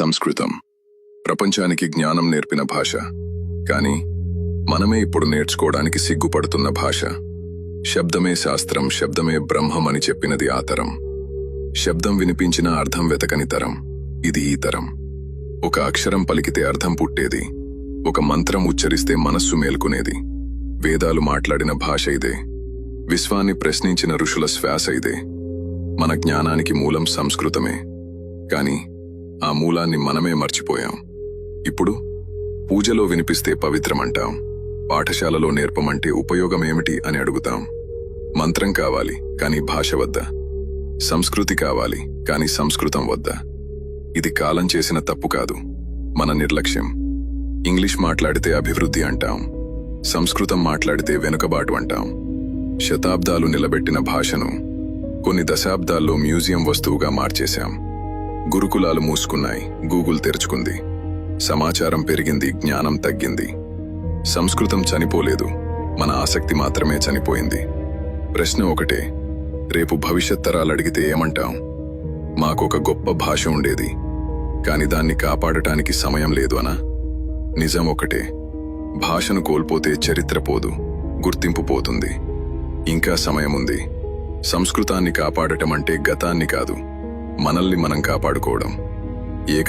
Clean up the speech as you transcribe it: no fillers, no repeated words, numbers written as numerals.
సంస్కృతం ప్రపంచానికి జ్ఞానం నేర్పిన భాష. కానీ మనమే ఇప్పుడు నేర్చుకోవడానికి సిగ్గుపడుతున్న భాష. శబ్దమే శాస్త్రం, శబ్దమే బ్రహ్మం అని చెప్పినది ఆ తరం. శబ్దం వినిపించిన అర్థం వెతకని తరం ఇది ఈ తరం. ఒక అక్షరం పలికితే అర్థం పుట్టేది, ఒక మంత్రం ఉచ్చరిస్తే మనస్సు మేల్కొనేది. వేదాలు మాట్లాడిన భాష ఇదే, విశ్వాన్ని ప్రశ్నించిన ఋషుల శ్వాస ఇదే. మన జ్ఞానానికి మూలం సంస్కృతమే, కాని ఆ మూలాన్ని మనమే మర్చిపోయాం. ఇప్పుడు పూజలో వినిపిస్తే పవిత్రమంటాం, పాఠశాలలో నేర్పమంటే ఉపయోగమేమిటి అని అడుగుతాం. మంత్రం కావాలి కాని భాష వద్దా, సంస్కృతి కావాలి కాని సంస్కృతం వద్దా. ఇది కాలం చేసిన తప్పు కాదు, మన నిర్లక్ష్యం. ఇంగ్లీష్ మాట్లాడితే అభివృద్ధి అంటాం, సంస్కృతం మాట్లాడితే వెనుకబాటు అంటాం. శతాబ్దాలు నిలబెట్టిన భాషను కొన్ని దశాబ్దాల్లో మ్యూజియం వస్తువుగా మార్చేశాం. గురుకులాలు మూసుకున్నాయి, గూగుల్ తెరుచుకుంది. సమాచారం పెరిగింది, జ్ఞానం తగ్గింది. సంస్కృతం చనిపోలేదు, మన ఆసక్తి మాత్రమే చనిపోయింది. ప్రశ్న ఒకటే, రేపు భవిష్యత్ తరాలు అడిగితే ఏమంటాం? మాకొక గొప్ప భాష ఉండేది, కాని దాన్ని కాపాడటానికి సమయం లేదు అనా? నిజం ఒకటే, భాషను కోల్పోతే చరిత్ర పోదు, గుర్తింపు పోతుంది. ఇంకా సమయముంది. సంస్కృతాన్ని కాపాడటం అంటే గతాన్ని కాదు, మనల్ని మనం కాపాడుకోవడం. ఏకదంత